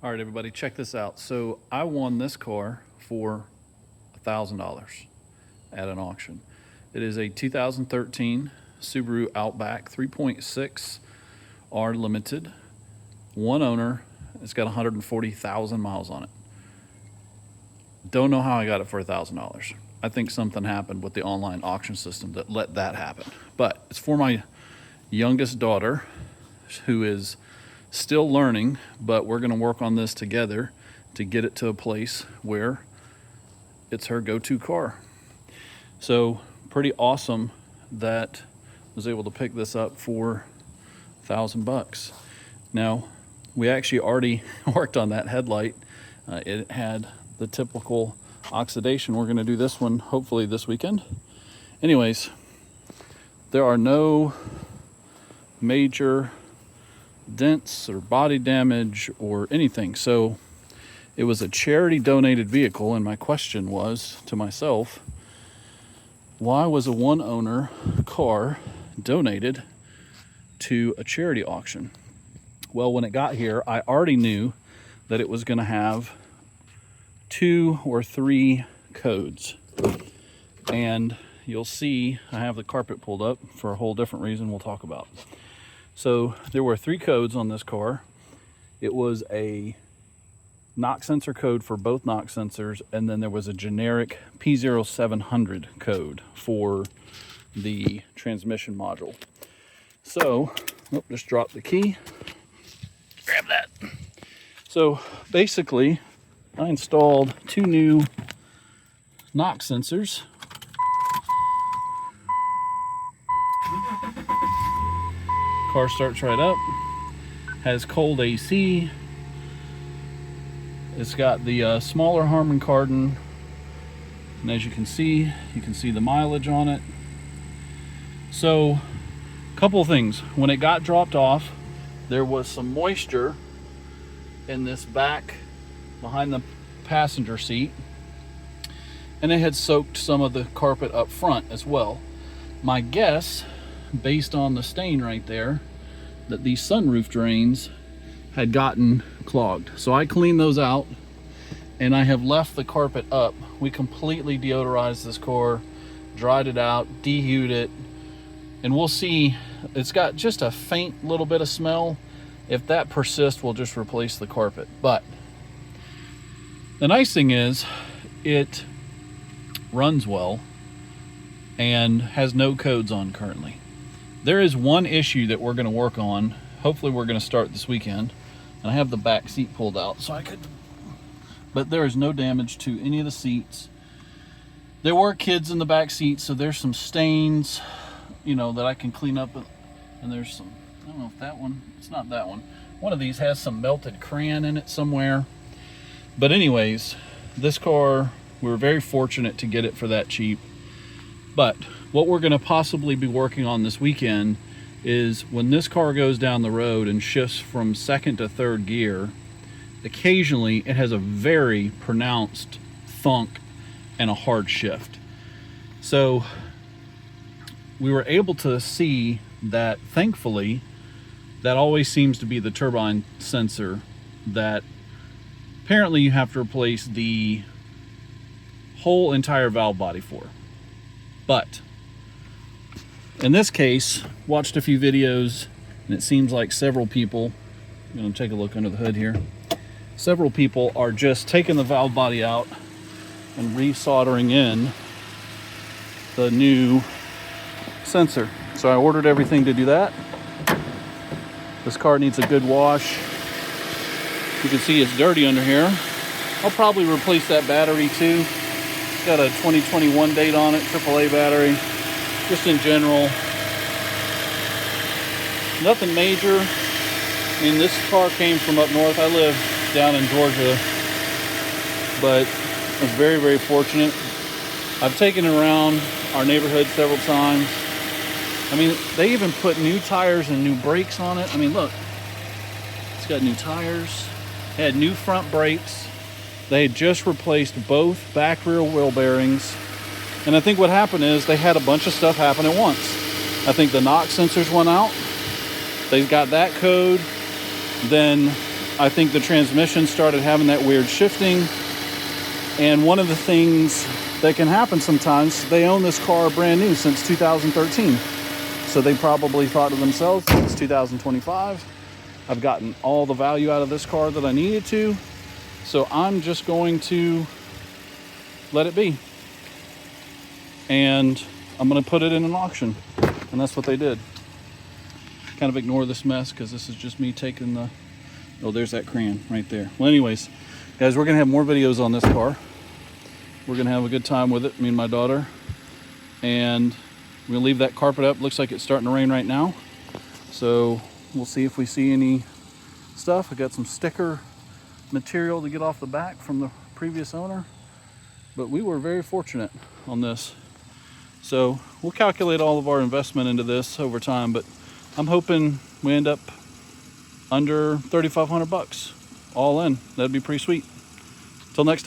All right, everybody, check this out. So I won this car for $1,000 at an auction. It is a 2013 Subaru Outback 3.6 R Limited, one owner. It's got 140,000 miles on it. Don't know how I got it for $1,000. I think something happened with the online auction system that let that happen. But it's for my youngest daughter, who is still learning, but we're going to work on this together to get it to a place where it's her go-to car. So pretty awesome that I was able to pick this up for $1,000. Now, we actually already worked on that headlight. It had the typical oxidation. We're going to do this one hopefully this weekend. Anyways, there are no major dents or body damage or anything. So it was a charity donated vehicle, and my question was to myself, why was a one owner car donated to a charity auction? Well, when it got here, I already knew that it was going to have 2 or 3 codes, and you'll see I have the carpet pulled up for a whole different reason we'll talk about. So there were 3 codes on this car. It was a knock sensor code for both knock sensors, and then there was a generic P0700 code for the transmission module. So, just dropped the key. Grab that. So basically, I installed 2 new knock sensors. Car starts right up, has cold AC. It's got the smaller Harman Kardon, and as you can see the mileage on it. So, a couple of things. When it got dropped off, there was some moisture in this back behind the passenger seat, and it had soaked some of the carpet up front as well. My guess, based on the stain right there, that these sunroof drains had gotten clogged. So I cleaned those out, and I have left the carpet up. We completely deodorized this car, dried it out, dehued it, and we'll see. It's got just a faint little bit of smell. If that persists, we'll just replace the carpet. But the nice thing is it runs well and has no codes on currently. There is one issue that we're going to work on. Hopefully we're going to start this weekend. And I have the back seat pulled out so I could, but there is no damage to any of the seats. There were kids in the back seat, so there's some stains, that I can clean up. And there's some, I don't know if that one, it's not that one. One of these has some melted crayon in it somewhere. But anyways, this car, we were very fortunate to get it for that cheap. But what we're going to possibly be working on this weekend is when this car goes down the road and shifts from 2nd to 3rd gear, occasionally it has a very pronounced thunk and a hard shift. So we were able to see that, thankfully, that always seems to be the turbine sensor that apparently you have to replace the whole entire valve body for. But in this case, watched a few videos, and it seems like several people, I'm going to take a look under the hood here, several people are just taking the valve body out and resoldering in the new sensor. So I ordered everything to do that. This car needs a good wash. You can see it's dirty under here. I'll probably replace that battery too. It's got a 2021 date on it, AAA battery. Just in general, nothing major. I mean, this car came from up north. I live down in Georgia, but I was very, very fortunate. I've taken it around our neighborhood several times. I mean, they even put new tires and new brakes on it. I mean, look, it's got new tires. It had new front brakes. They had just replaced both back rear wheel bearings. And I think what happened is they had a bunch of stuff happen at once. I think the knock sensors went out. They got that code. Then I think the transmission started having that weird shifting. And one of the things that can happen sometimes, they own this car brand new since 2013. So they probably thought to themselves, it's 2025. I've gotten all the value out of this car that I needed to. So I'm just going to let it be. And I'm going to put it in an auction. And that's what they did. Kind of ignore this mess because this is just me taking the... Oh, there's that crayon right there. Well, anyways, guys, we're going to have more videos on this car. We're going to have a good time with it, me and my daughter. And we're going to leave that carpet up. Looks like it's starting to rain right now. So we'll see if we see any stuff. I got some sticker material to get off the back from the previous owner. But we were very fortunate on this. So we'll calculate all of our investment into this over time. But I'm hoping we end up under $3,500 all in. That'd be pretty sweet. Till next time.